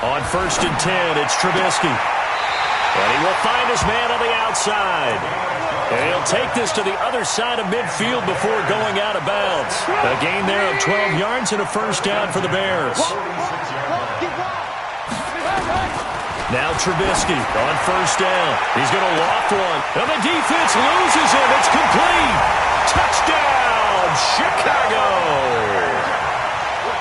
On 1st and 10, it's Trubisky. And he will find his man on the outside. And he'll take this to the other side of midfield before going out of bounds. A gain there of 12 yards and a first down for the Bears. Now Trubisky on 1st down. He's going to loft one. And the defense loses him. It's complete. Touchdown, Chicago.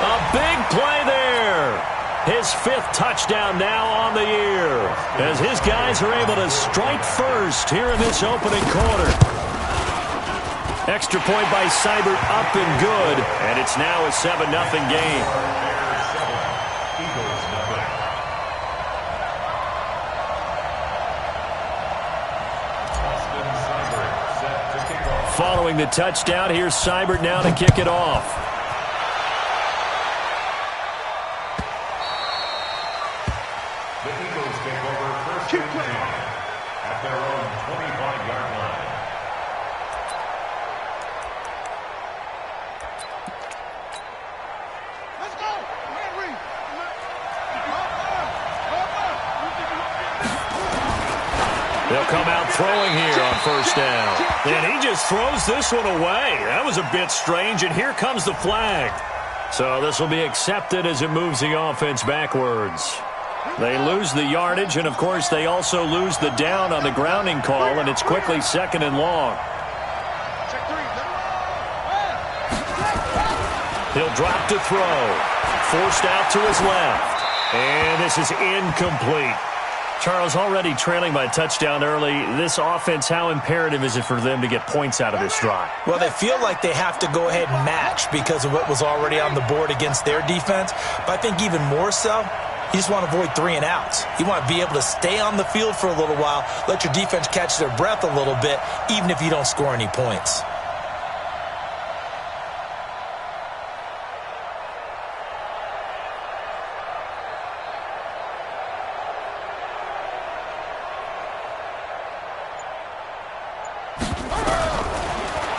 A big play there. His 5th touchdown now on the year as his guys are able to strike first here in this opening quarter. Extra point by Seibert up and good, and it's now a 7-0 game. Following the touchdown, here's Seibert now to kick it off. They'll come out throwing here on 1st down. And he just throws this one away. That was a bit strange, and here comes the flag. So this will be accepted as it moves the offense backwards. They lose the yardage, and, of course, they also lose the down on the grounding call, and it's quickly 2nd and long. He'll drop to throw. Forced out to his left. And this is incomplete. Charles, already trailing by a touchdown early. This offense, how imperative is it for them to get points out of this drive? Well, they feel like they have to go ahead and match because of what was already on the board against their defense. But I think even more so, you just want to avoid 3 and outs. You want to be able to stay on the field for a little while, let your defense catch their breath a little bit, even if you don't score any points.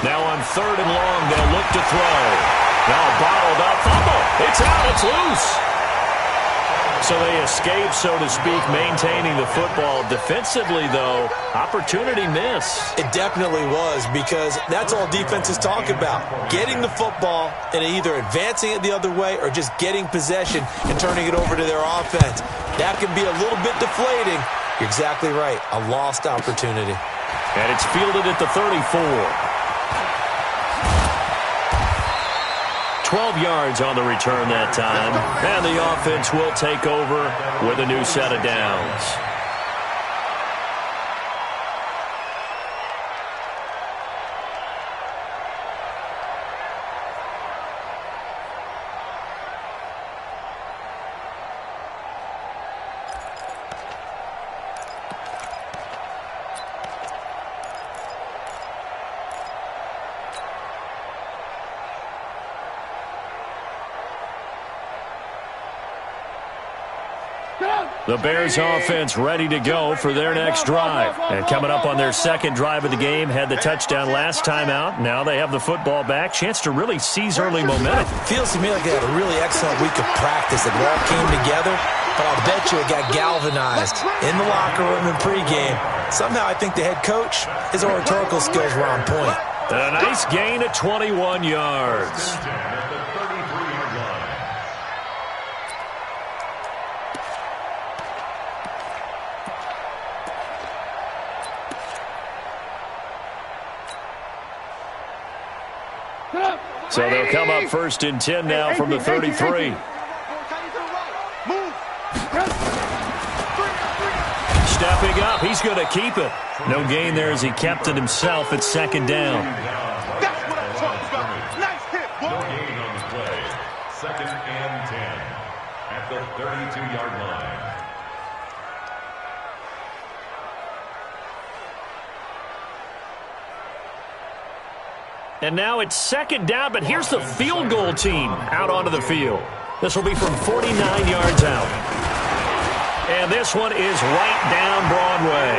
Now on 3rd and long, they'll look to throw. Now bottled up. Fumble. It's out. It's loose. So they escape, so to speak, maintaining the football. Defensively, though, opportunity missed. It definitely was, because that's all defenses talk about. Getting the football and either advancing it the other way or just getting possession and turning it over to their offense. That can be a little bit deflating. You're exactly right. A lost opportunity. And it's fielded at the 34. 12 yards on the return that time. And the offense will take over with a new set of downs. The Bears offense ready to go for their next drive. And coming up on their 2nd drive of the game, had the touchdown last time out. Now they have the football back. Chance to really seize early momentum. Feels to me like they had a really excellent week of practice. It all came together, but I'll bet you it got galvanized in the locker room in pregame. Somehow I think the head coach, his oratorical skills were on point. A nice gain of 21 yards. So they'll come up 1st and 10 now from the 33. Stepping up, he's going to keep it. No gain there as he kept it himself at 2nd down. That's what I'm talking about. Nice hit, boy. No gain on the play. 2nd and 10 at the 32-yard line. And now it's 2nd down, but here's the field goal team out onto the field. This will be from 49 yards out. And this one is right down Broadway.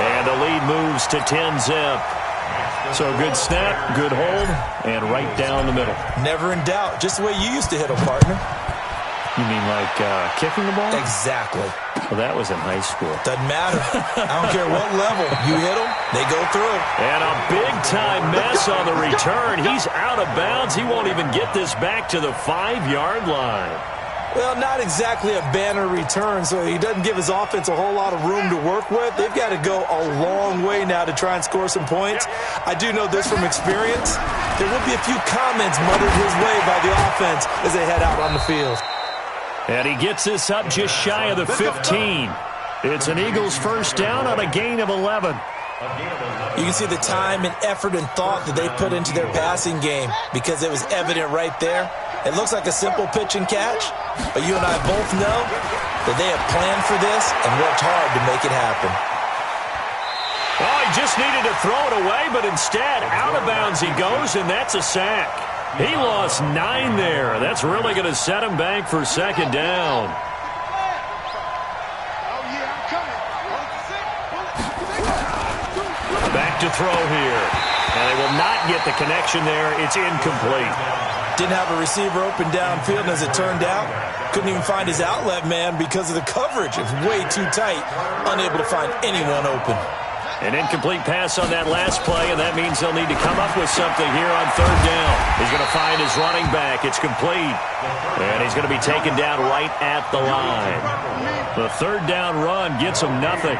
And the lead moves to 10-zip. So good snap, good hold, and right down the middle. Never in doubt. Just the way you used to hit them, partner. You mean like kicking the ball? Exactly. Well, that was in high school. Doesn't matter. I don't care what level. You hit them, they go through. And a big-time mess on the return. He's out of bounds. He won't even get this back to the 5-yard line. Well, not exactly a banner return, so he doesn't give his offense a whole lot of room to work with. They've got to go a long way now to try and score some points. I do know this from experience. There will be a few comments muttered his way by the offense as they head out on the field. And he gets this up just shy of the 15. It's an Eagles first down on a gain of 11. You can see the time and effort and thought that they put into their passing game because it was evident right there. It looks like a simple pitch and catch, but you and I both know that they have planned for this and worked hard to make it happen. Oh, he just needed to throw it away, but instead, out of bounds he goes, and that's a sack. He lost 9 there. That's really going to set him back for second down. Back to throw here. And they will not get the connection there. It's incomplete. Didn't have a receiver open downfield, and as it turned out, couldn't even find his outlet man because of the coverage. It was way too tight, unable to find anyone open. An incomplete pass on that last play, and that means they'll need to come up with something here on third down. He's going to find his running back. It's complete. And he's going to be taken down right at the line. The third down run gets him nothing.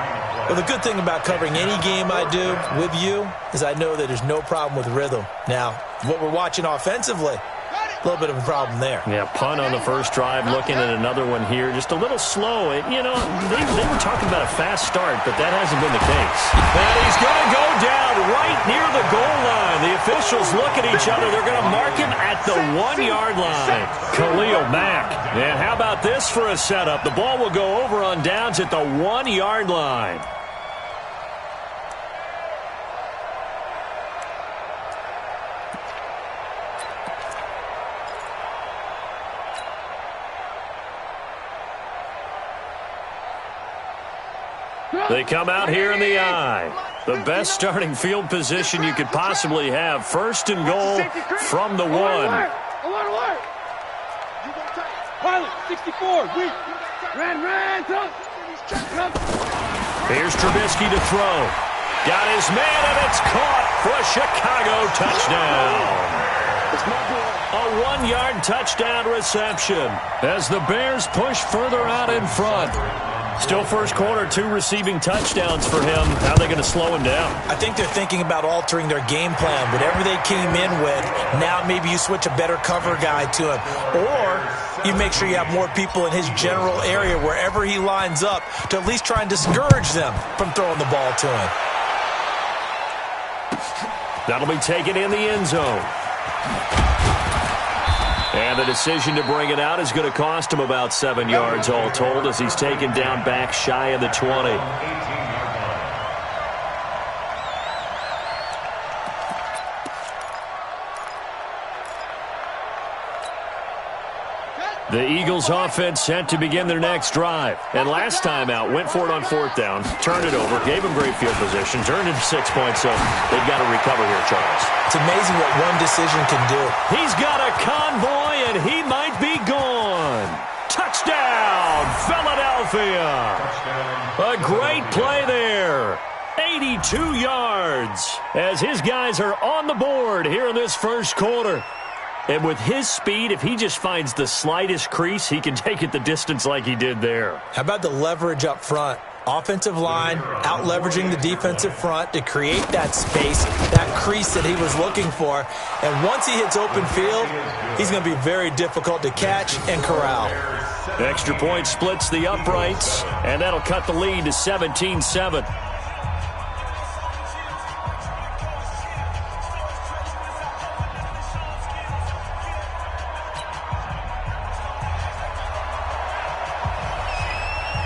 Well, the good thing about covering any game I do with you is I know that there's no problem with rhythm. Now, what we're watching offensively, a little bit of a problem there. Yeah, punt on the first drive, looking at another one here. Just a little slow. You know, they were talking about a fast start, but that hasn't been the case. And he's going to go down right near the goal line. The officials look at each other. They're going to mark him at the 1-yard line. Khalil Mack. And how about this for a setup? The ball will go over on downs at the 1-yard line. They come out here in the I. The best starting field position you could possibly have. First and goal from the 1. Alert! Pilot, 64, weak. Ran, Here's Trubisky to throw. Got his man, and it's caught for a Chicago touchdown. A 1-yard touchdown reception as the Bears push further out in front. Still first quarter, 2 receiving touchdowns for him. How are they going to slow him down? I think they're thinking about altering their game plan. Whatever they came in with, now maybe you switch a better cover guy to him. Or you make sure you have more people in his general area wherever he lines up to at least try and discourage them from throwing the ball to him. That'll be taken in the end zone. And the decision to bring it out is going to cost him about 7 yards all told as he's taken down back shy of the 20. The Eagles offense set to begin their next drive. And last time out, went for it on 4th down, turned it over, gave him great field position, turned it to 6 points, so they've got to recover here, Charles. It's amazing what one decision can do. He's got a convoy, and he might be gone. Touchdown, Philadelphia. A great play there. 82 yards as his guys are on the board here in this first quarter. And with his speed, if he just finds the slightest crease, he can take it the distance like he did there. How about the leverage up front? Offensive line out-leveraging the defensive front to create that space, that crease that he was looking for. And once he hits open field, he's going to be very difficult to catch and corral. Extra point splits the uprights, and that'll cut the lead to 17-7.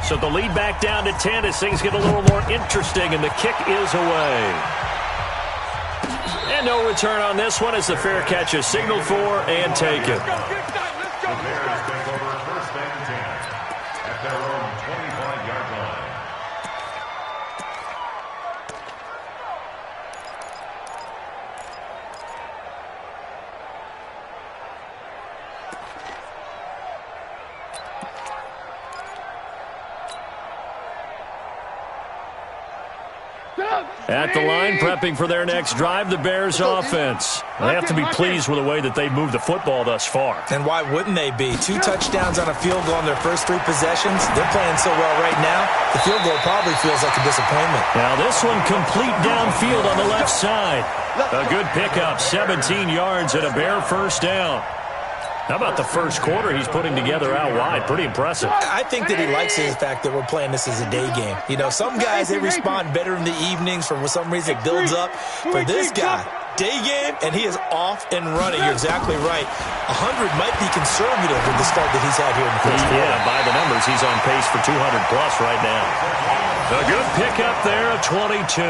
So the lead back down to 10 as things get a little more interesting, and the kick is away. And no return on this one as the fair catch is signaled for and taken. The Bears take over first and 10 at their own 25-yard line. At the line, prepping for their next drive, the Bears offense. They have to be pleased with the way that they moved the football thus far. And why wouldn't they be? 2 touchdowns on a field goal in their first 3 possessions. They're playing so well right now, the field goal probably feels like a disappointment. Now this one complete downfield on the left side. A good pickup, 17 yards and a Bear first down. How about the first quarter he's putting together out wide? Pretty impressive. I think that he likes the fact that we're playing this as a day game. You know, some guys, they respond better in the evenings. For some reason, it builds up. For this guy, day game, and he is off and running. You're exactly right. 100 might be conservative with the start that he's had here in the first quarter. Yeah, by the numbers, he's on pace for 200-plus right now. A good pickup there, a 22.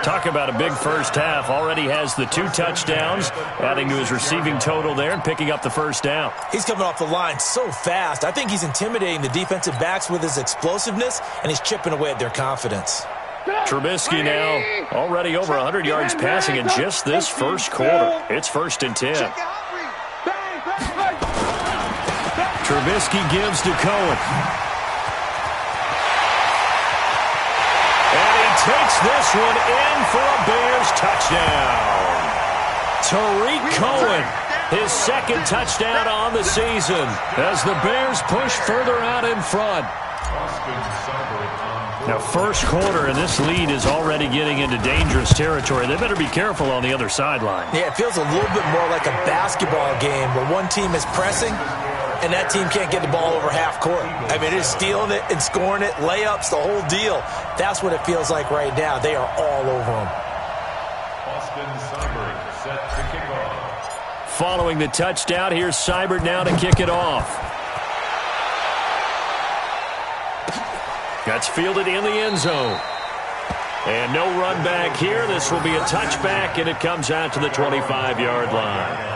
Talk about a big first half. Already has the 2 touchdowns, adding to his receiving total there and picking up the first down. He's coming off the line so fast. I think he's intimidating the defensive backs with his explosiveness, and he's chipping away at their confidence. Trubisky now already over 100 yards passing in just this first quarter. It's 1st and 10. Trubisky gives to Cohen. Takes this one in for a Bears touchdown. Tariq Cohen, his 2nd touchdown on the season as the Bears push further out in front. Now, first quarter, and this lead is already getting into dangerous territory. They better be careful on the other sideline. Yeah, it feels a little bit more like a basketball game where one team is pressing and that team can't get the ball over half court. I mean, it's stealing it and scoring it, layups, the whole deal. That's what it feels like right now. They are all over them. Austin Seibert set to kick off. Following the touchdown, here's Seibert now to kick it off. That's fielded in the end zone. And no run back here. This will be a touchback, and it comes out to the 25-yard line.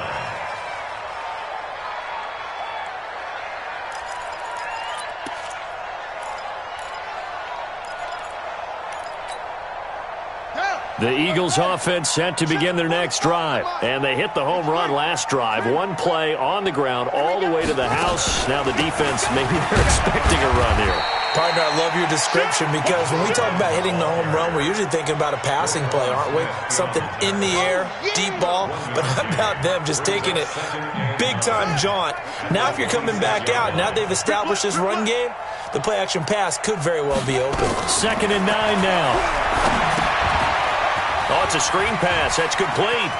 The Eagles offense set to begin their next drive. And they hit the home run last drive. 1 play on the ground all the way to the house. Now the defense, maybe they're expecting a run here. Partner, I love your description because when we talk about hitting the home run, we're usually thinking about a passing play, aren't we? Something in the air, deep ball. But how about them just taking it big-time jaunt? Now if you're coming back out, now they've established this run game, the play-action pass could very well be open. 2nd and 9 now. Oh, it's a screen pass. That's complete.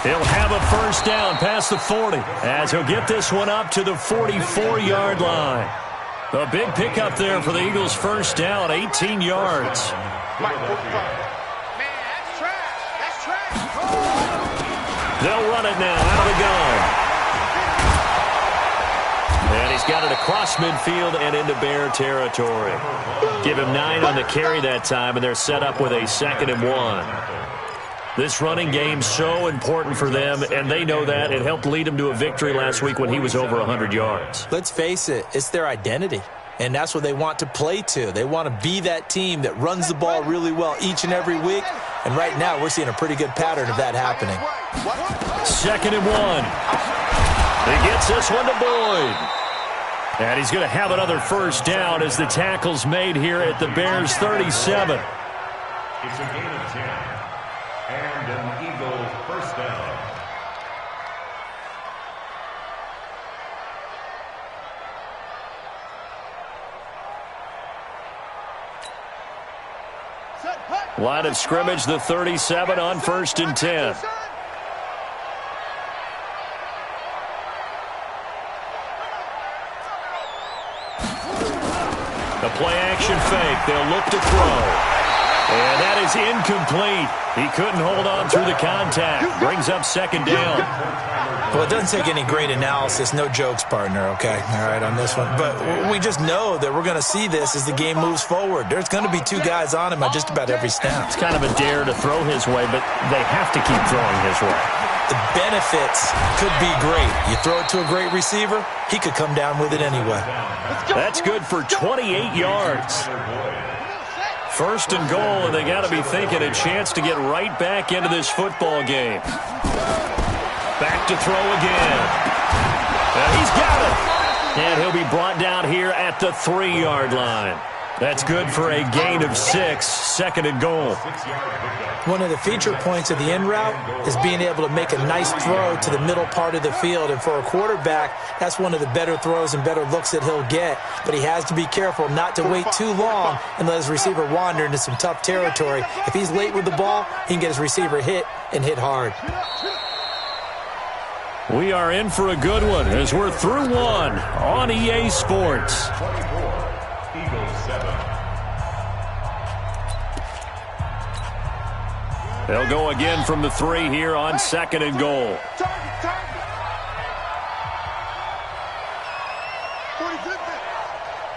He'll have a first down past the 40 as he'll get this one up to the 44-yard line. A big pickup there for the Eagles' first down, 18 yards. They'll run it now out of the gun. And he's got it across midfield and into Bear territory. Give him 9 on the carry that time, and they're set up with a 2nd and 1. This running game's so important for them, and they know that. It helped lead them to a victory last week when he was over 100 yards. Let's face it, it's their identity, and that's what they want to play to. They want to be that team that runs the ball really well each and every week, and right now we're seeing a pretty good pattern of that happening. 2nd and 1. He gets this one to Boyd. And he's going to have another first down as the tackle's made here at the Bears' 37. It's a gain of 10. And an Eagle first down. Line of scrimmage, the 37 on 1st and 10. The play-action fake. They'll look to throw. And that is incomplete. He couldn't hold on through the contact. Brings up 2nd down. Well, it doesn't take any great analysis. No jokes, partner, okay? All right, on this one. But we just know that we're going to see this as the game moves forward. There's going to be 2 guys on him at just about every snap. It's kind of a dare to throw his way, but they have to keep throwing his way. The benefits could be great. You throw it to a great receiver, he could come down with it anyway. That's good for 28 yards. 1st and goal, and they got to be thinking a chance to get right back into this football game. Back to throw again. And he's got it. And he'll be brought down here at the 3-yard line. That's good for a gain of 6, second and goal. One of the feature points of the in route is being able to make a nice throw to the middle part of the field. And for a quarterback, that's one of the better throws and better looks that he'll get. But he has to be careful not to wait too long and let his receiver wander into some tough territory. If he's late with the ball, he can get his receiver hit and hit hard. We are in for a good one as we're through one on EA Sports. 24, Eagles 7. They'll go again from the 3 here on second and goal.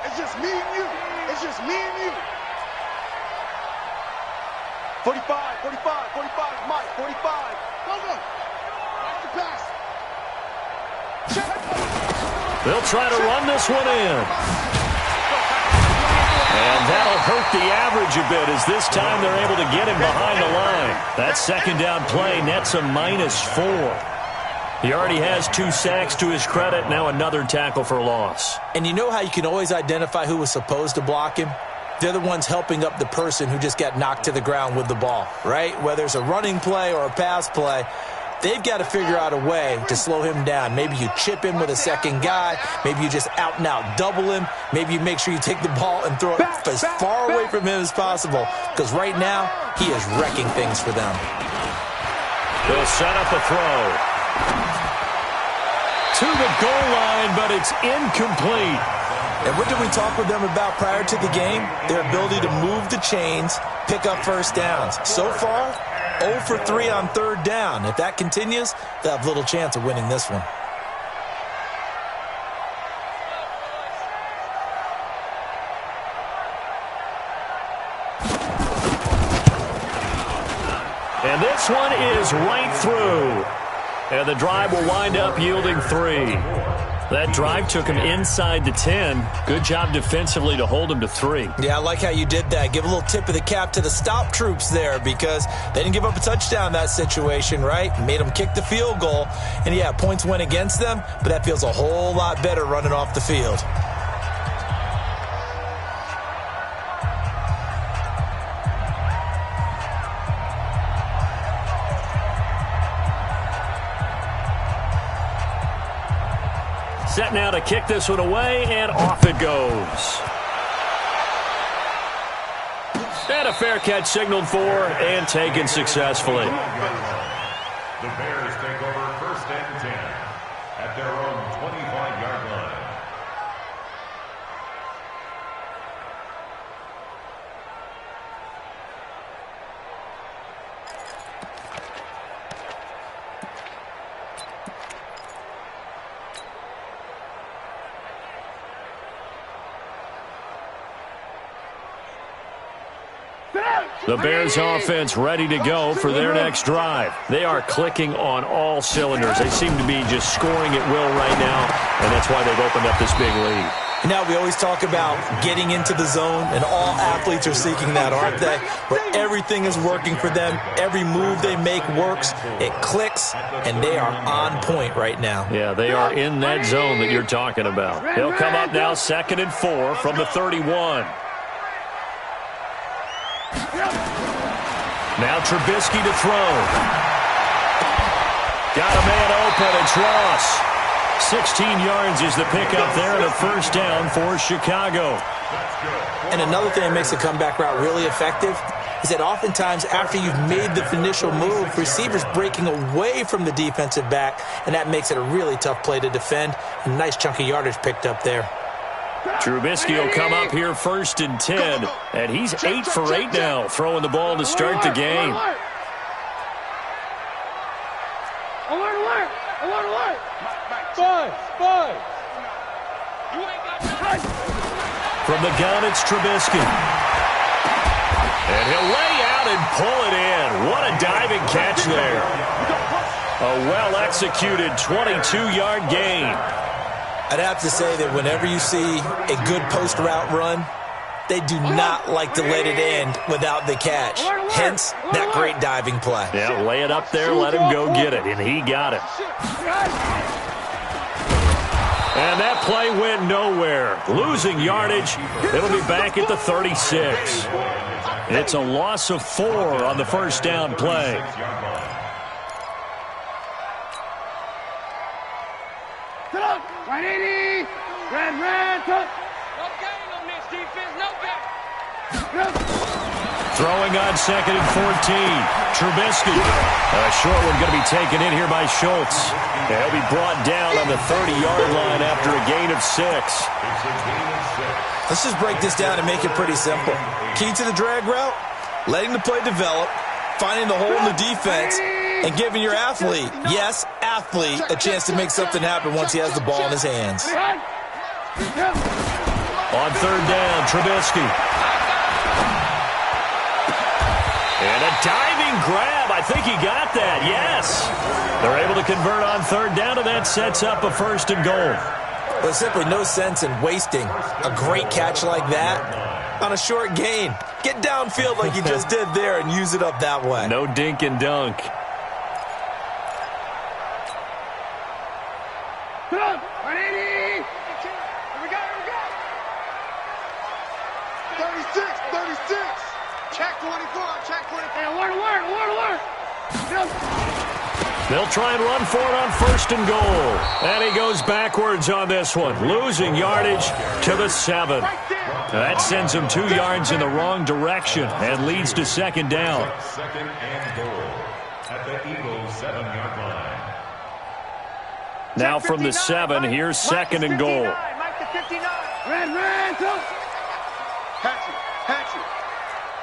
It's just me and you. It's just me and you. 45, 45, 45, Mike, 45. Go. Watch the pass. They'll try to run this one in. And that'll hurt the average a bit as this time they're able to get him behind the line. That second down play nets a -4. He already has 2 sacks to his credit. Now another tackle for loss. And you know how you can always identify who was supposed to block him? They're the ones helping up the person who just got knocked to the ground with the ball, right? Whether it's a running play or a pass play, they've got to figure out a way to slow him down. Maybe you chip him with a second guy. Maybe you just out-and-out double him. Maybe you make sure you take the ball and throw it as far away from him as possible. Because right now, he is wrecking things for them. They'll set up a throw. To the goal line, but it's incomplete. And what did we talk with them about prior to the game? Their ability to move the chains, pick up first downs. So far, 0 for 3 on third down. If that continues, they'll have little chance of winning this one. And this one is right through. And the drive will wind up yielding 3. That drive took him inside the 10. Good job defensively to hold him to 3. Yeah, I like how you did that. Give a little tip of the cap to the stop troops there because they didn't give up a touchdown in that situation, right? Made them kick the field goal. And, yeah, points went against them, but that feels a whole lot better running off the field. Set now to kick this one away, and off it goes. And a fair catch signaled for and taken successfully. The Bears take over first and 10 at their own 25-yard line. The Bears offense ready to go for their next drive. They are clicking on all cylinders. They seem to be just scoring at will right now, and that's why they've opened up this big lead. Now, we always talk about getting into the zone, and all athletes are seeking that, aren't they? Where everything is working for them. Every move they make works. It clicks, and they are on point right now. Yeah, they are in that zone that you're talking about. They'll come up now 2nd and 4 from the 31. Now Trubisky to throw. Got a man open. It's Ross. 16 yards is the pickup there and a first down for Chicago. And another thing that makes the comeback route really effective is that oftentimes after you've made the initial move, receivers breaking away from the defensive back, and that makes it a really tough play to defend. A nice chunk of yardage picked up there. Trubisky will come up here 1st and 10, and he's 8 for 8 now, throwing the ball to start the game. Alert! 5. From the gun, it's Trubisky. And he'll lay out and pull it in. What a diving catch there. A well-executed 22-yard gain. I'd have to say that whenever you see a good post route run, they do not like to let it end without the catch. Hence, that great diving play. Yeah, lay it up there, let him go get it, and he got it. And that play went nowhere. Losing yardage. It'll be back at the 36. It's a loss of 4 on the first down play. Right in, red, touch. No gain on this defense, no gain. Throwing on 2nd and 14. Trubisky. A short one going to be taken in here by Schultz. And he'll be brought down on the 30-yard line after a gain of 6. Let's just break this down and make it pretty simple. Key to the drag route, letting the play develop, finding the hole in the defense, and giving your athlete, yes, athlete, a chance to make something happen once he has the ball in his hands. On 3rd down, Trubisky. And a diving grab. I think he got that, yes. They're able to convert on 3rd down, and that sets up a 1st and goal. There's simply no sense in wasting a great catch like that on a short gain. Get downfield like you just did there and use it up that way. No dink and dunk. Here we go. 36. Check 24, check 24. Hey, alert. They'll try and run for it on 1st and goal. And he goes backwards on this one, losing yardage to the 7. That sends him 2 yards in the wrong direction and leads to 2nd down. 2nd and goal at the Eagles' 7-yard line. Now from the 7, here's 2nd and goal. Mike the 59. Red, touch. Hatchet.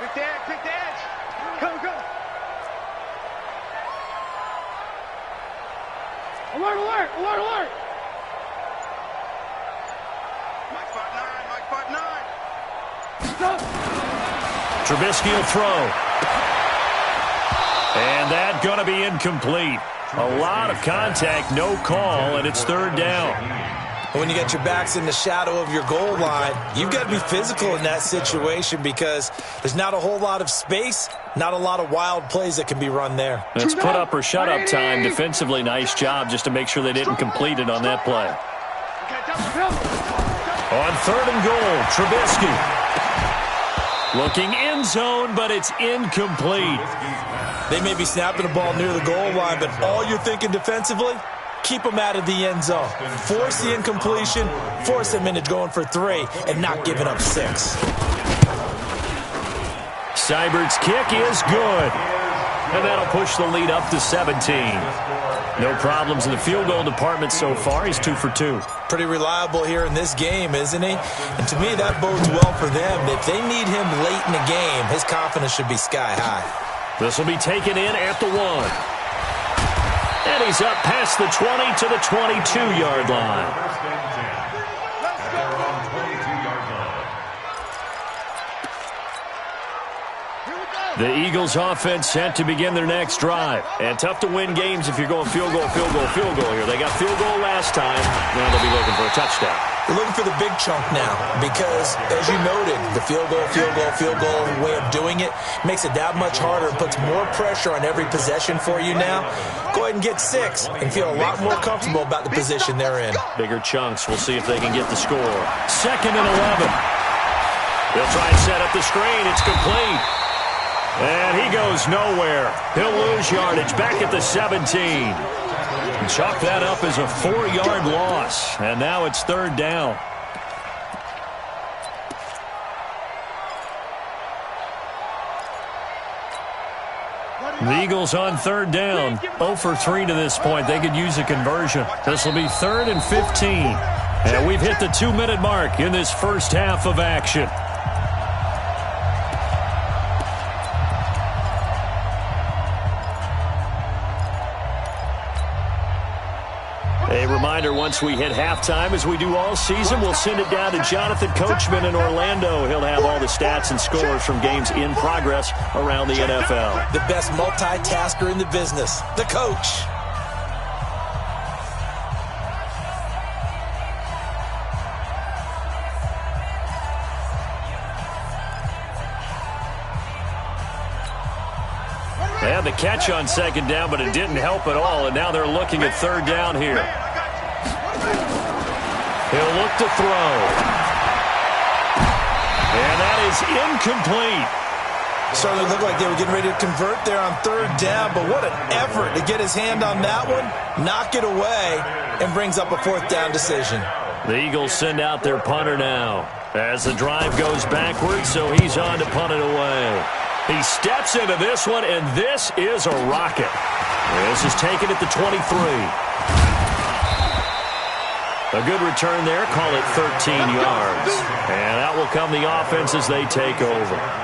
Pick the edge. Go. Alert. Mike 5'9". Stop. Trubisky will throw. And that's going to be incomplete. A lot of contact, no call, and it's 3rd down. When you get your backs in the shadow of your goal line, you've got to be physical in that situation because there's not a whole lot of space, not a lot of wild plays that can be run there. It's put up or shut up time. Defensively, nice job just to make sure they didn't complete it on that play. On 3rd and goal, Trubisky. Looking end zone, but it's incomplete. They may be snapping the ball near the goal line, but all you're thinking defensively, keep them out of the end zone. Force the incompletion, force them into going for 3, and not giving up 6. Seibert's kick is good. And that'll push the lead up to 17. No problems in the field goal department so far. He's 2 for 2. Pretty reliable here in this game, isn't he? And to me, that bodes well for them. If they need him late in the game, his confidence should be sky high. This will be taken in at the 1. And he's up past the 20 to the 22-yard line. The Eagles offense set to begin their next drive. And tough to win games if you're going field goal here. They got field goal last time. Now they'll be looking for a touchdown. They're looking for the big chunk now because, as you noted, the field goal way of doing it makes it that much harder and puts more pressure on every possession for you now. Go ahead and get 6 and feel a lot more comfortable about the position they're in. Bigger chunks. We'll see if they can get the score. 2nd and 11. They'll try and set up the screen. It's complete. And he goes nowhere. He'll lose yardage back at the 17. And chalk that up as a 4-yard loss. And now it's 3rd down. The Eagles on 3rd down. 0 for 3 to this point. They could use a conversion. This will be 3rd and 15. And we've hit the 2-minute mark in this first half of action. A reminder, once we hit halftime, as we do all season, we'll send it down to Jonathan Coachman in Orlando. He'll have all the stats and scores from games in progress around the NFL. The best multitasker in the business, the coach. They had the catch on 2nd down, but it didn't help at all, and now they're looking at 3rd down here. He'll look to throw. And that is incomplete. Certainly looked like they were getting ready to convert there on third down, but what an effort to get his hand on that one, knock it away, and brings up a fourth down decision. The Eagles send out their punter now as the drive goes backwards, so he's on to punt it away. He steps into this one, and this is a rocket. This is taken at the 23. A good return there, call it 13 yards. And out will come the offense as they take over.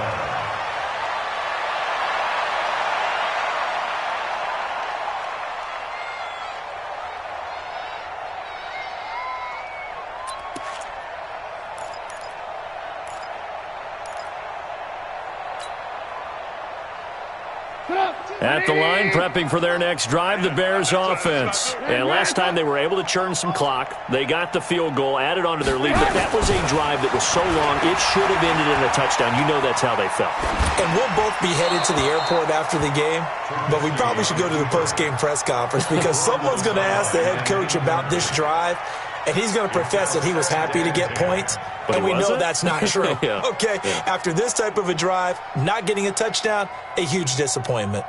At the line, prepping for their next drive, the Bears offense. And last time they were able to churn some clock. They got the field goal, added on to their lead. But that was a drive that was so long, it should have ended in a touchdown. You know that's how they felt. And we'll both be headed to the airport after the game. But we probably should go to the post-game press conference because someone's going to ask the head coach about this drive. And he's going to profess that he was happy to get points. And we know that's not true. Yeah. Okay, yeah. After this type of a drive, not getting a touchdown, a huge disappointment.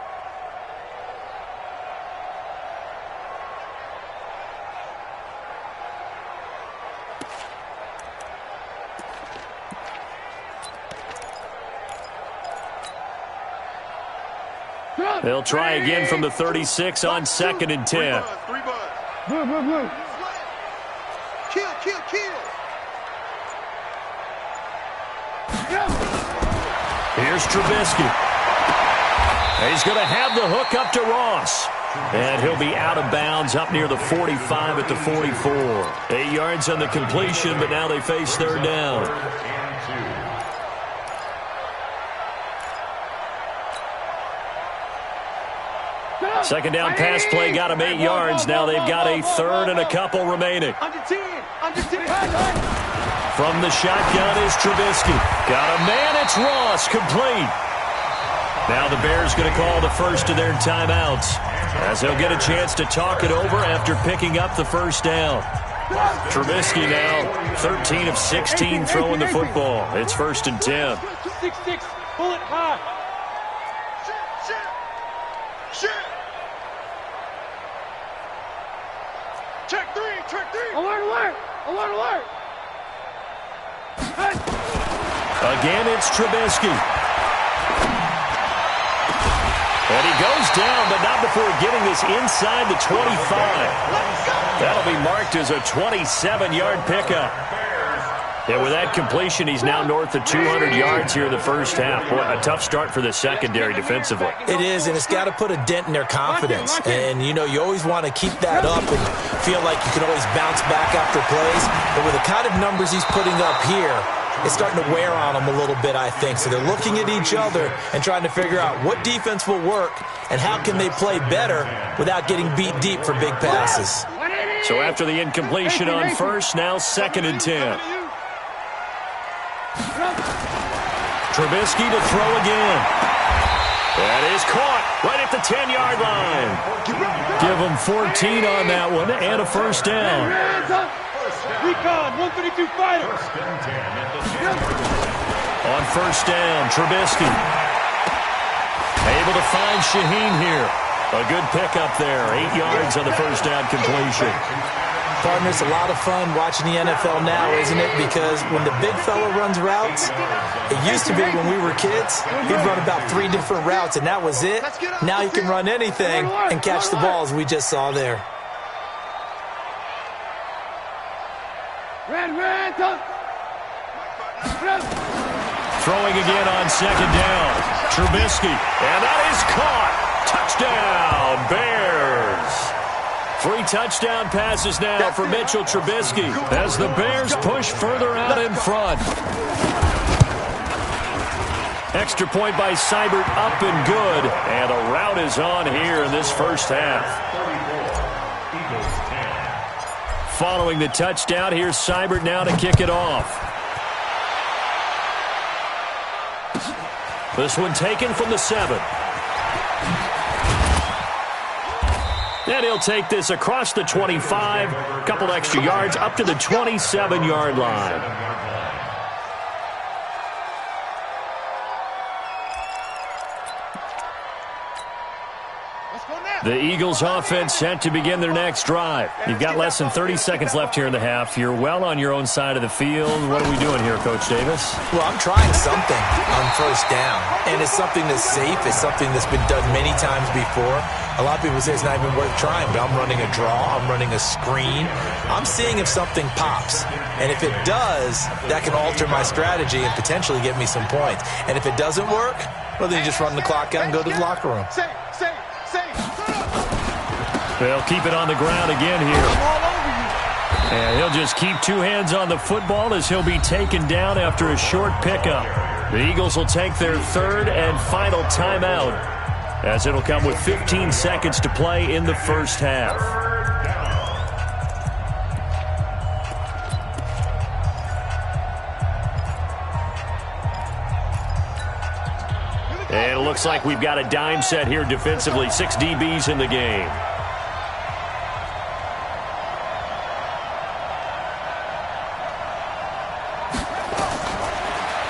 They'll try again from the 36 on 2nd and 10. Blue. Kill. Here's Trubisky. He's going to have the hook up to Ross. And he'll be out of bounds up near the 45 at the 44. 8 yards on the completion, but now they face third down. Second down pass play got him 8 yards. Now they've got a third and a couple remaining. Under 10. From the shotgun is Trubisky. Got a man, it's Ross, complete. Now the Bears going to call the first of their timeouts as they'll get a chance to talk it over after picking up the first down. Trubisky now 13 of 16 throwing the football. It's 1st and 10. 6-6, pull it high. Shit. Check three. Alert. Again, it's Trubisky. And he goes down, but not before getting this inside the 25. That'll be marked as a 27-yard pickup. And with that completion, he's now north of 200 yards here in the first half. Boy, a tough start for the secondary defensively. It is, and it's got to put a dent in their confidence. And, you know, you always want to keep that up and feel like you can always bounce back after plays. But with the kind of numbers he's putting up here, it's starting to wear on them a little bit, I think. So they're looking at each other and trying to figure out what defense will work and how can they play better without getting beat deep for big passes. So after the incompletion on first, now 2nd and 10. Trubisky to throw again. That is caught right at the 10-yard line. Give him 14 on that one and a first down. Recon, 132 fighter. On first down, Trubisky. Able to find Shaheen here. A good pickup there. 8 yards on the first down completion. Partner, it's a lot of fun watching the NFL now, isn't it? Because when the big fella runs routes, it used to be when we were kids, he'd run about 3 different routes, and that was it. Now you can run anything and catch the balls we just saw there. Throwing again on second down. Trubisky, and that is caught. Touchdown, Bears. 3 touchdown passes now for Mitchell Trubisky as the Bears push further out in front. Extra point by Seibert, up and good. And a rout is on here in this first half. Following the touchdown, here's Seibert now to kick it off. This one taken from the 7. And he'll take this across the 25, a couple extra yards up to the 27-yard line. The Eagles offense set to begin their next drive. You've got less than 30 seconds left here in the half. You're well on your own side of the field. What are we doing here, Coach Davis? Well, I'm trying something on first down, and it's something that's safe. It's something that's been done many times before. A lot of people say it's not even worth trying, but I'm running a draw. I'm running a screen. I'm seeing if something pops, and if it does, that can alter my strategy and potentially get me some points. And if it doesn't work, well, then you just run the clock out and go to the locker room. They'll keep it on the ground again here. And he'll just keep two hands on the football as he'll be taken down after a short pickup. The Eagles will take their third and final timeout as it'll come with 15 seconds to play in the first half. And it looks like we've got a dime set here defensively. 6 DBs in the game.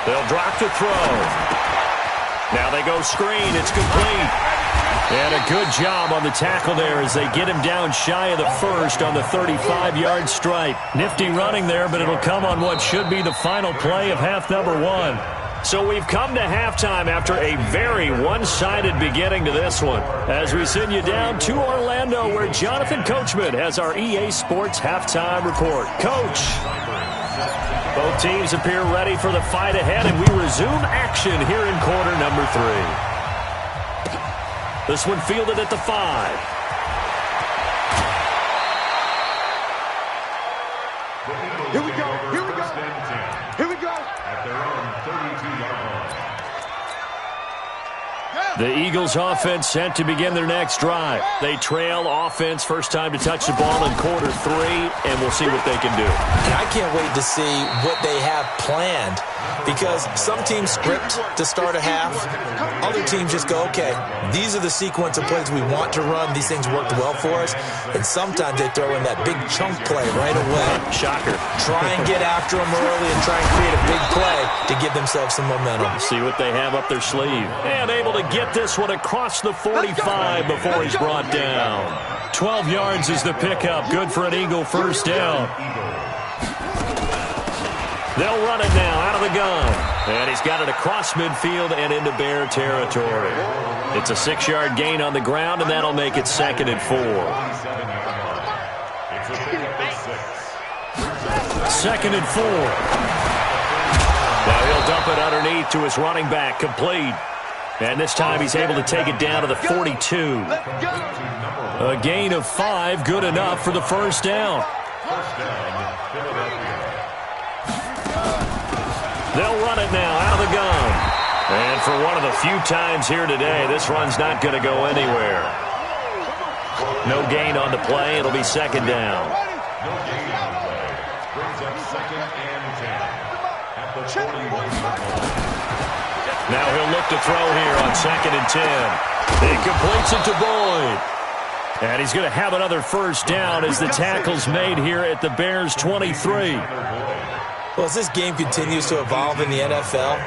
They'll drop to throw. Now they go screen. It's complete. And a good job on the tackle there as they get him down shy of the first on the 35-yard stripe. Nifty running there, but it'll come on what should be the final play of half number 1. So we've come to halftime after a very one-sided beginning to this one. As we send you down to Orlando, where Jonathan Coachman has our EA Sports halftime report. Coach. Both teams appear ready for the fight ahead, and we resume action here in quarter number 3. This one fielded at the 5. Here we go. Here we go. Here we go. At their own 32-yard line. The Eagles offense set to begin their next drive. They trail offense, first time to touch the ball in quarter 3, and we'll see what they can do. And I can't wait to see what they have planned, because some teams script to start a half. Other teams just go, okay, these are the sequence of plays we want to run. These things worked well for us. And sometimes they throw in that big chunk play right away. Shocker. Try and get after them early and try and create a big play to give themselves some momentum. See what they have up their sleeve. And able to get this one across the 45 before he's brought down. 12 yards is the pickup. Good for an Eagle first down. They'll run it now out of the gun. And he's got it across midfield and into Bear territory. It's a 6-yard gain on the ground, and that'll make it 2nd and 4. 2nd and 4. Now he'll dump it underneath to his running back, complete. And this time he's able to take it down to the 42. A gain of 5, good enough for the first down. They'll run it now out of the gun. And for one of the few times here today, this run's not going to go anywhere. No gain on the play. It'll be 2nd down. No gain on the play. Brings up 2nd and 10 at the 41-yard line. Now he'll look to throw here on 2nd and 10. He completes it to Boyd. And he's going to have another first down as the tackle's made here at the Bears' 23. Well, as this game continues to evolve in the NFL,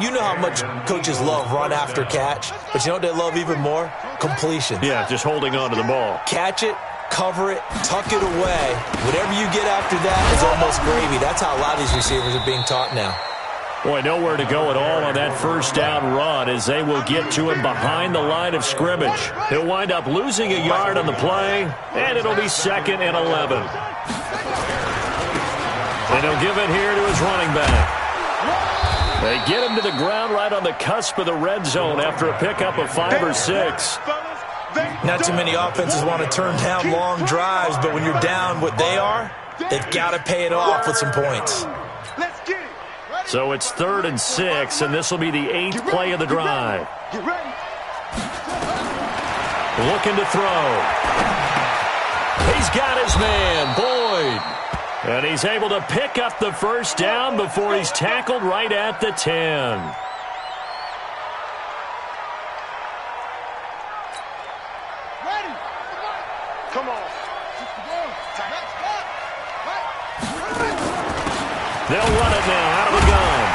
you know how much coaches love run after catch, but you know what they love even more? Completion. Yeah, just holding on to the ball. Catch it, cover it, tuck it away. Whatever you get after that is almost gravy. That's how a lot of these receivers are being taught now. Boy, nowhere to go at all on that first down run as they will get to him behind the line of scrimmage. He'll wind up losing a yard on the play, and it'll be 2nd and 11. And he'll give it here to his running back. They get him to the ground right on the cusp of the red zone after a pickup of 5 or 6. Not too many offenses want to turn down long drives, but when you're down what they are, they've got to pay it off with some points. So it's 3rd and 6, and this will be the 8th play of the drive. Looking to throw. He's got his man, Boyd. And he's able to pick up the first down before he's tackled right at the 10. They'll run it now out of the gun.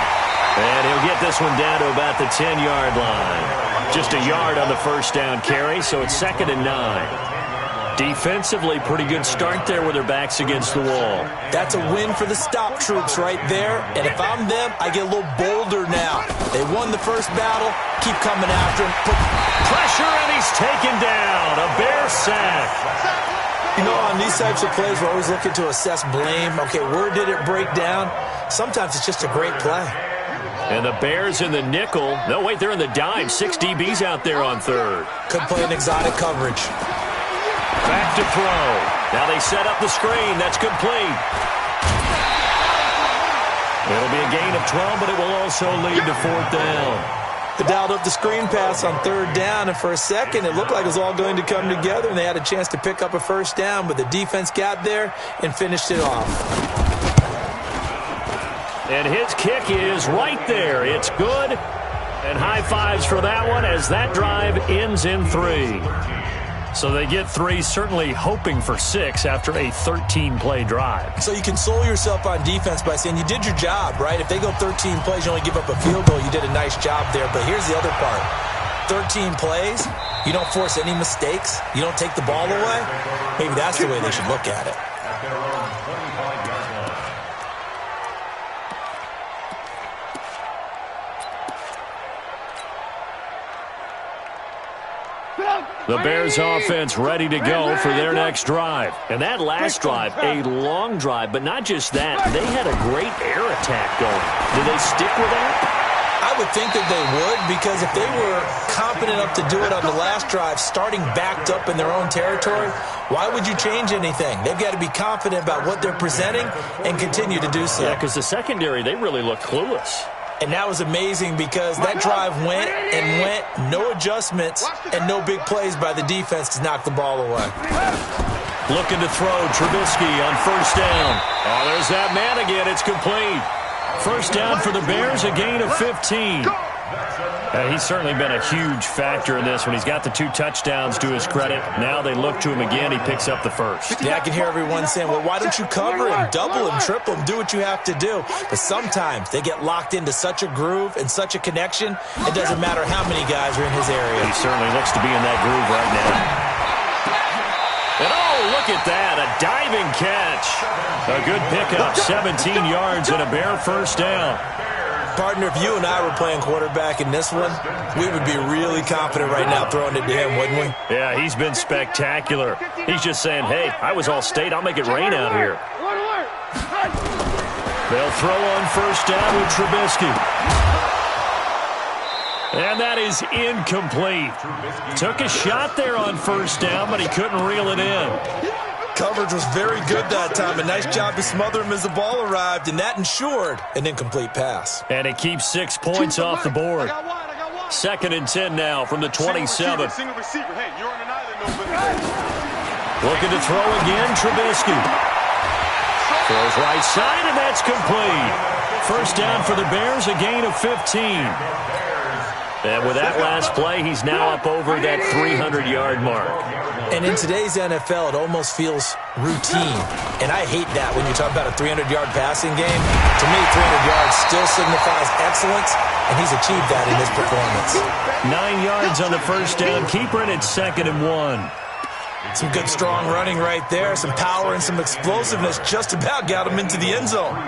And he'll get this one down to about the 10-yard line. Just a yard on the first down carry, so it's 2nd and 9. Defensively, pretty good start there with their backs against the wall. That's a win for the stop troops right there. And if I'm them, I get a little bolder now. They won the first battle. Keep coming after him. Put pressure, and he's taken down. A Bear sack. You know, on these types of plays, we're always looking to assess blame. Okay, where did it break down? Sometimes it's just a great play. And the Bears in the nickel. No, wait, they're in the dime. 6 DBs out there on third. Could play an exotic coverage. Back to throw. Now they set up the screen. That's complete. It'll be a gain of 12, but it will also lead to 4th down. They dialed up the screen pass on 3rd down, and for a second, it looked like it was all going to come together, and they had a chance to pick up a first down, but the defense got there and finished it off. And his kick is right there. It's good. And high fives for that one as that drive ends in 3. So they get 3, certainly hoping for 6 after a 13-play drive. So you console yourself on defense by saying you did your job, right? If they go 13 plays, you only give up a field goal, you did a nice job there. But here's the other part. 13 plays, you don't force any mistakes, you don't take the ball away. Maybe that's the way they should look at it. The Bears offense ready to go for their next drive. And that last drive, a long drive, but not just that. They had a great air attack going. Do they stick with that? I would think that they would, because if they were confident enough to do it on the last drive, starting backed up in their own territory, why would you change anything? They've got to be confident about what they're presenting and continue to do so. Yeah, because the secondary, they really look clueless. And that was amazing because that drive went and went, no adjustments, and no big plays by the defense to knock the ball away. Looking to throw, Trubisky on 1st down. Oh, there's that man again. It's complete. 1st down for the Bears, a gain of 15. He's certainly been a huge factor in this when he's got the 2 touchdowns to his credit. Now they look to him again. He picks up the 1st. Yeah, I can hear everyone saying, well, why don't you cover him, double him, triple him, do what you have to do. But sometimes they get locked into such a groove and such a connection, it doesn't matter how many guys are in his area. He certainly looks to be in that groove right now. And oh, look at that, a diving catch. A good pickup, 17 yards and a Bear 1st down. Partner, if you and I were playing quarterback in this one, we would be really confident right now throwing it to him, wouldn't we? Yeah, he's been spectacular. He's just saying, hey, I was all state. I'll make it rain out here. They'll throw on 1st down with Trubisky. And that is incomplete. Took a shot there on 1st down, but he couldn't reel it in. Coverage was very good that time. A nice job to smother him as the ball arrived, and that ensured an incomplete pass. And it keeps 6 points off the board. 2nd and 10 now from the 27. Looking to throw again, Trubisky. Throws right side, and that's complete. 1st down for the Bears, a gain of 15. And with that last play, he's now up over that 300-yard mark. And in today's NFL, it almost feels routine. And I hate that when you talk about a 300-yard passing game. To me, 300 yards still signifies excellence, and he's achieved that in his performance. 9 yards on the 1st down. Keeper it at 2nd and 1. Some good, strong running right there. Some power and some explosiveness just about got him into the end zone.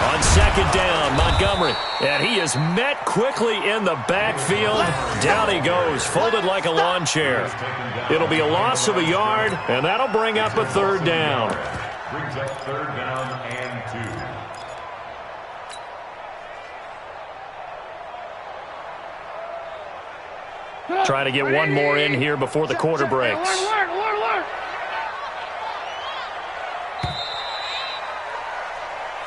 On 2nd down, Montgomery. And he is met quickly in the backfield. Down he goes, folded like a lawn chair. It'll be a loss of a yard, and that'll bring up a 3rd down. Brings up 3rd down and 2. Trying to get one more in here before the quarter breaks.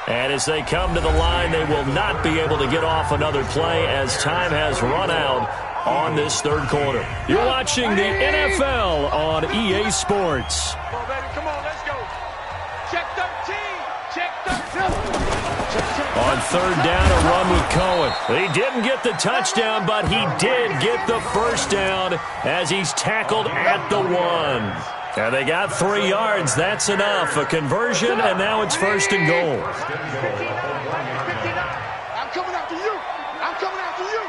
And as they come to the line, they will not be able to get off another play as time has run out on this third quarter. You're watching the NFL on EA Sports. Come on, baby. Come on, let's go. Check 13. Check 13. On third down, a run with Cohen. He didn't get the touchdown, but he did get the first down as he's tackled at the 1. And they got 3 yards. That's enough. A conversion, and now it's first and goal. I'm coming after you. I'm coming after you.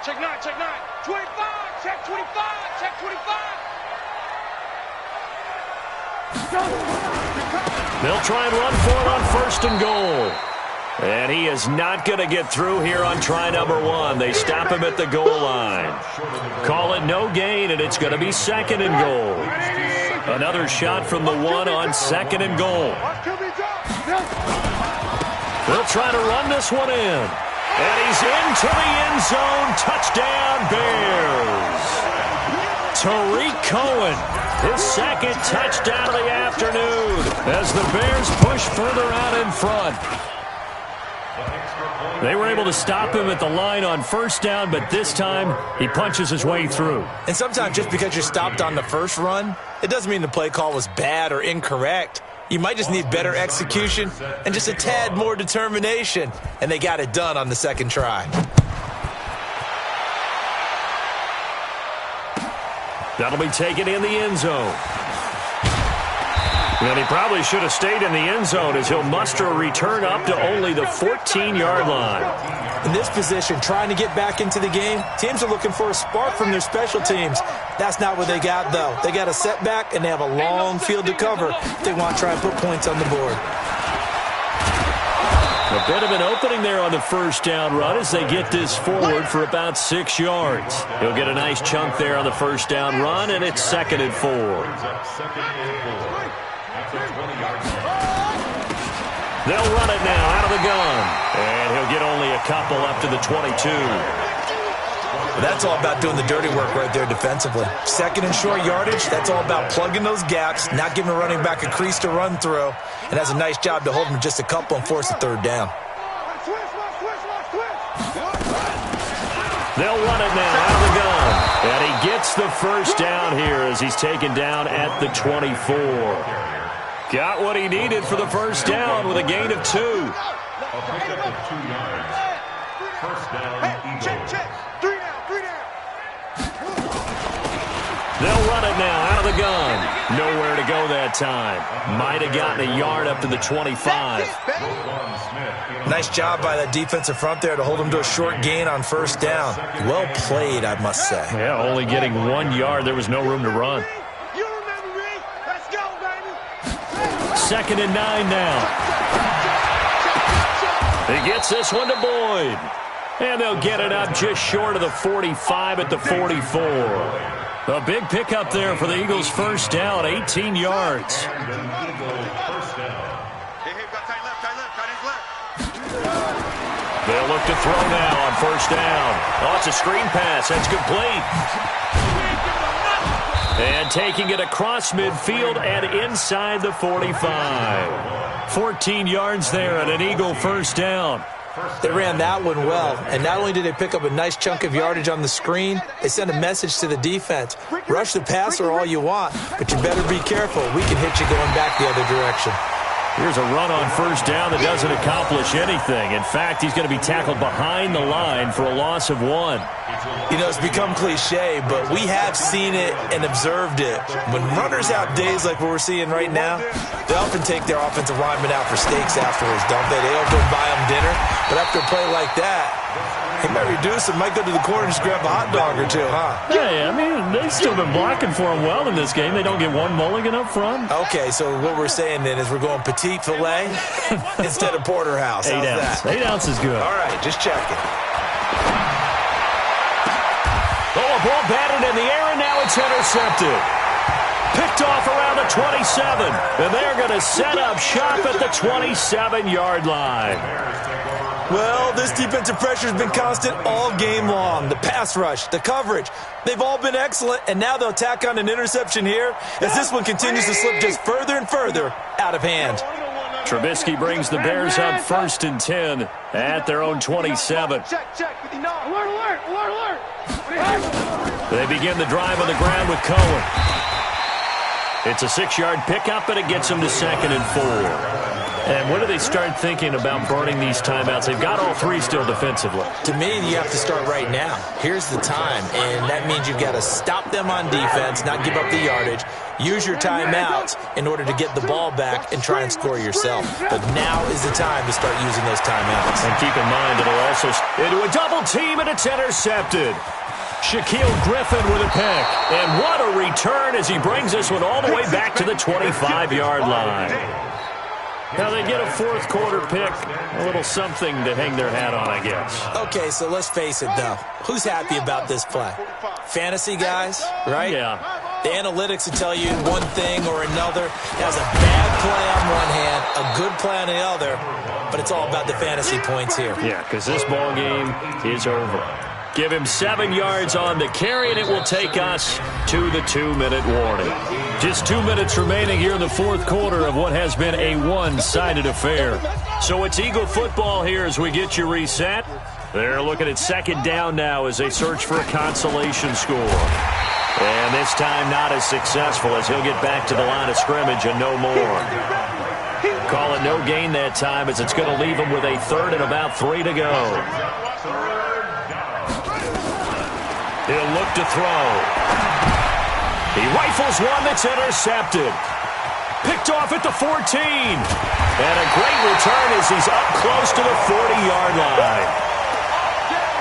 Check 9, check 9. 25, check 25, check 25. They'll try and run for it on first and goal. And he is not going to get through here on try number 1. They stop him at the goal line. Call it no gain, and it's going to be second and goal. Another shot from the 1 on second and goal. They'll try to run this one in. And he's into the end zone. Touchdown, Bears. Tariq Cohen, his second touchdown of the afternoon as the Bears push further out in front. They were able to stop him at the line on first down, but this time he punches his way through. And sometimes just because you're stopped on the first run, it doesn't mean the play call was bad or incorrect. You might just need better execution and just a tad more determination, and they got it done on the second try. That'll be taken in the end zone. And he probably should have stayed in the end zone as he'll muster a return up to only the 14-yard line. In this position, trying to get back into the game, teams are looking for a spark from their special teams. That's not what they got, though. They got a setback, and they have a long field to cover if they want to try and put points on the board. A bit of an opening there on the first down run as they get this forward for about 6 yards. He'll get a nice chunk there on the first down run, and it's second and 4. They'll run it now out of the gun. And he'll get only a couple up to the 22. That's all about doing the dirty work right there defensively. Second and short yardage, that's all about plugging those gaps, not giving a running back a crease to run through, and has a nice job to hold him just a couple and force a third down. They'll run it now out of the gun. And he gets the first down here as he's taken down at the 24. Got what he needed for the first down with a gain of 2. A pickup of 2 yards. First down, Eagles. Check. 3 down, 3 down. They'll run it now out of the gun. Nowhere to go that time. Might have gotten a yard up to the 25. Nice job by that defensive front there to hold him to a short gain on first down. Well played, I must say. Yeah, only getting 1 yard. There was no room to run. You remember me? Let's go, baby. Second and 9 now. He gets this one to Boyd. And they'll get it up just short of the 45 at the 44. A big pickup there for the Eagles' first down, 18 yards. Hey, got tight left, tight left. They'll look to throw now on first down. Oh, it's a screen pass. That's complete. And taking it across midfield and inside the 45. 14 yards there and an Eagle first down. They ran that one well, and not only did they pick up a nice chunk of yardage on the screen, they sent a message to the defense. Rush the passer all you want, but you better be careful. We can hit you going back the other direction. Here's a run on first down that doesn't accomplish anything. In fact, he's going to be tackled behind the line for a loss of 1. You know, it's become cliche, but we have seen it and observed it. When runners have days like what we're seeing right now, they often take their offensive linemen out for steaks afterwards, don't they? They don't go buy them dinner, but after a play like that, he might reduce and might go to the corner and just grab a hot dog or two, huh? Yeah, I mean, they've still been blocking for him well in this game. They don't get one mulligan up front. Okay, so what we're saying then is we're going petite filet instead of porterhouse. How's 8 ounce. that? 8 ounce is good. All right, just checking. Oh, a ball batted in the air, and now it's intercepted. Picked off around the 27, and they're going to set up shop at the 27-yard line. Well, this defensive pressure has been constant all game long. The pass rush, the coverage, they've all been excellent, and now they'll tack on an interception here as this one continues to slip just further and further out of hand. Trubisky brings the Bears up 1st and 10 at their own 27. Check, 59. Alert. They begin the drive on the ground with Cohen. It's a 6-yard pickup, and it gets them to 2nd and 4. And when do they start thinking about burning these timeouts? They've got all 3 still defensively. To me, you have to start right now. Here's the time, and that means you've got to stop them on defense, not give up the yardage, use your timeouts in order to get the ball back and try and score yourself. But now is the time to start using those timeouts. And keep in mind, it'll also into a double team, and it's intercepted. Shaquille Griffin with a pick. And what a return as he brings this one all the way back to the 25-yard line. Now they get a 4th quarter pick. A little something to hang their hat on, I guess. Okay, so let's face it, though. Who's happy about this play? Fantasy guys, right? Yeah. The analytics will tell you one thing or another. That was a bad play on one hand, a good play on the other, but it's all about the fantasy points here. Yeah, because this ball game is over. Give him 7 yards on the carry, and it will take us to the 2-minute warning. Just 2 minutes remaining here in the 4th quarter of what has been a one-sided affair. So it's Eagle football here as we get you reset. They're looking at 2nd down now as they search for a consolation score. And this time not as successful as he'll get back to the line of scrimmage and no more. Call it no gain that time as it's going to leave him with a 3rd and about 3 to go. He'll look to throw. He rifles one that's intercepted. Picked off at the 14. And a great return as he's up close to the 40-yard line.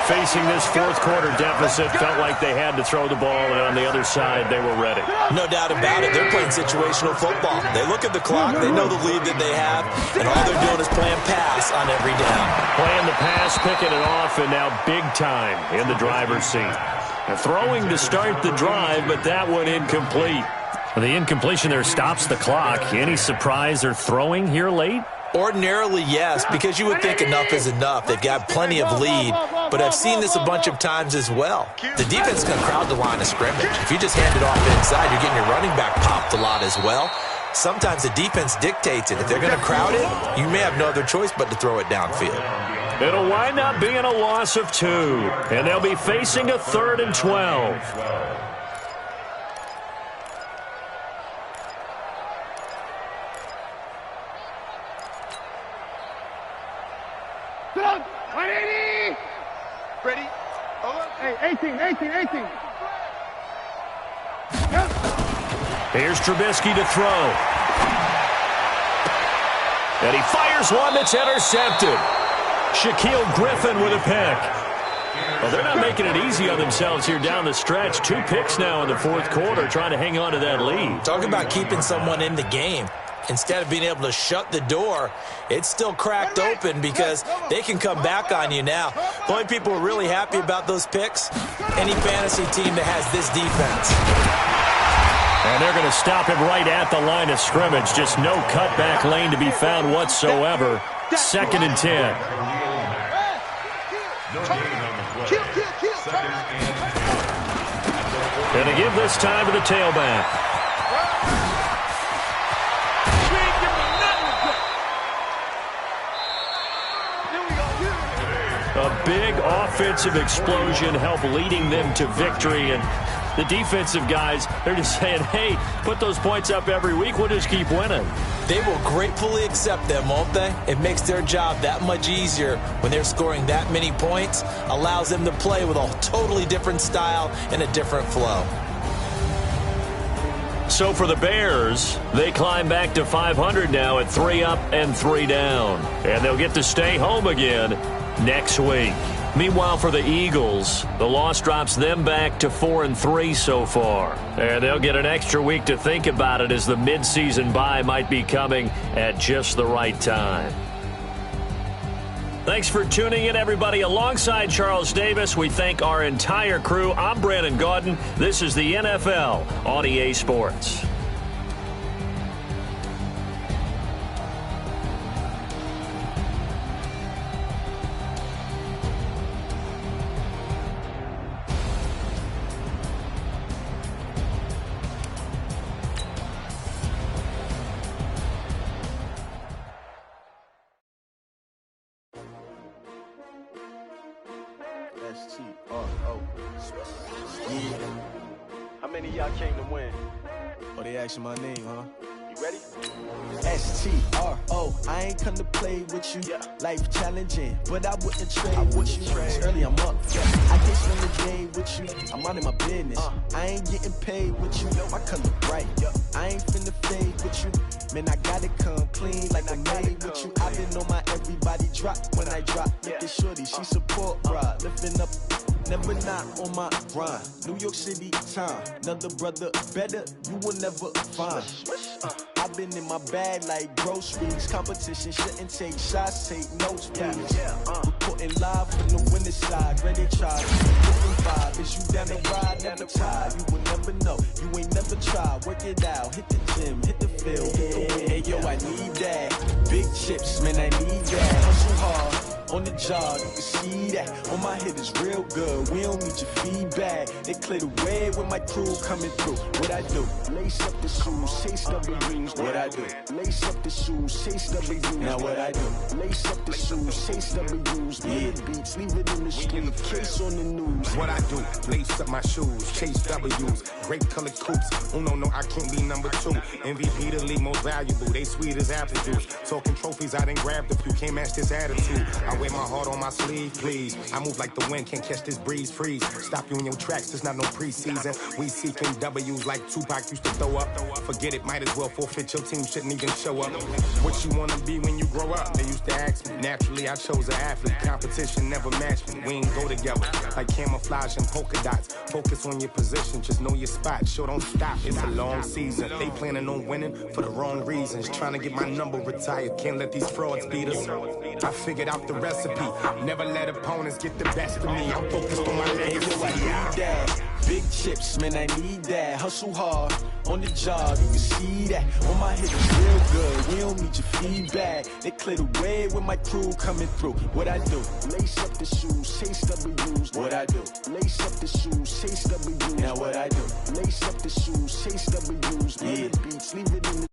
Facing this 4th quarter deficit, felt like they had to throw the ball, and on the other side, they were ready. No doubt about it. They're playing situational football. They look at the clock, they know the lead that they have, and all they're doing is playing pass on every down. Playing the pass, picking it off, and now big time in the driver's seat. They're throwing to start the drive, but that one incomplete. The incompletion there stops the clock. Any surprise they're throwing here late? Ordinarily, yes, because you would think enough is enough. They've got plenty of lead, but I've seen this a bunch of times as well. The defense is going to crowd the line of scrimmage. If you just hand it off inside, you're getting your running back popped a lot as well. Sometimes the defense dictates it. If they're going to crowd it, you may have no other choice but to throw it downfield. It'll wind up being a loss of 2, and they'll be facing a 3rd and 12. Ready? Hey, 18. Here's Trubisky to throw. And he fires one that's intercepted. Shaquille Griffin with a pick. Well, they're not making it easy on themselves here down the stretch. 2 picks now in the 4th quarter, trying to hang on to that lead. Talk about keeping someone in the game. Instead of being able to shut the door, it's still cracked open because they can come back on you now. The only people who are really happy about those picks, any fantasy team that has this defense. And they're going to stop him right at the line of scrimmage. Just no cutback lane to be found whatsoever. 2nd and 10. And to give this time to the tailback. A big offensive explosion helped leading them to victory. And the defensive guys, they're just saying, hey, put those points up every week. We'll just keep winning. They will gratefully accept them, won't they? It makes their job that much easier when they're scoring that many points. Allows them to play with a totally different style and a different flow. So for the Bears, they climb back to 500 now at 3 up and 3 down. And they'll get to stay home again next week. Meanwhile, for the Eagles, the loss drops them back to 4-3 so far. And they'll get an extra week to think about it as the midseason bye might be coming at just the right time. Thanks for tuning in, everybody. Alongside Charles Davis, we thank our entire crew. I'm Brandon Gaudin. This is the NFL on EA Sports. JAYCya260's. So, yeah. How many of y'all came to win? Oh, they asking my name, huh? You ready? S-T-R-O, I ain't come to play with you. Life challenging, but I wouldn't trade with you. It's early, I'm up. I can't spend the day with you. I'm out in my business. I ain't getting paid with you. My color bright. I ain't finna fade with you. Man, I gotta come clean like I made with you. I've been on my everybody drop when I drop. Look at shorty, she support, bruh. Lifting up, never not on my grind. New York City time, another brother better, you will never find. I've been in my bag like groceries. Competition shouldn't take shots, take notes, please. Reporting live from the winning side, ready to try. Different vibe, is you down the ride, never tired. You will never know, you ain't never tried. Work it out, hit the gym, hit the field, hit the win. Hey yo, I need that. Big chips, man, I need that. Hustle hard. On the job, you can see that. On my hit is real good. We don't need your feedback. They clear the way with my crew coming through. What I do? Lace up the shoes, chase W's. What I do? Lace up the shoes, chase W's. Now what I do? Lace up the shoes, chase W's. Mid beats, leave it in the street. Case on the news. What I do? Lace up my shoes, chase W's. Great colored coops. Oh no, I can't be number 2. MVP the league most valuable. They sweet as apple juice. Talking trophies, I done grabbed a few. Can't match this attitude. I wear my heart on my sleeve, please. I move like the wind, can't catch this breeze, freeze. Stop you in your tracks, there's not no preseason. We seeking W's like Tupac used to throw up. Forget it, might as well forfeit, your team shouldn't even show up. What you wanna be when you grow up? They used to ask me. Naturally, I chose an athlete. Competition never matched me. We ain't go together like camouflage and polka dots. Focus on your position, just know your spot. Sure, don't stop, it's a long season. They planning on winning for the wrong reasons. Trying to get my number retired, can't let these frauds beat us. I figured out the recipe. Never let opponents get the best of me. I'm focused on my legacy. I need that. Big chips, man, I need that. Hustle hard on the job, you can see that. On my hit is real good. We don't need your feedback. They clear the way with my crew coming through. What I do? Lace up the shoes, chase W's. What I do? Lace up the shoes, chase W's. Now what I do? Lace up the shoes, chase W's. Mid beats, leave it in the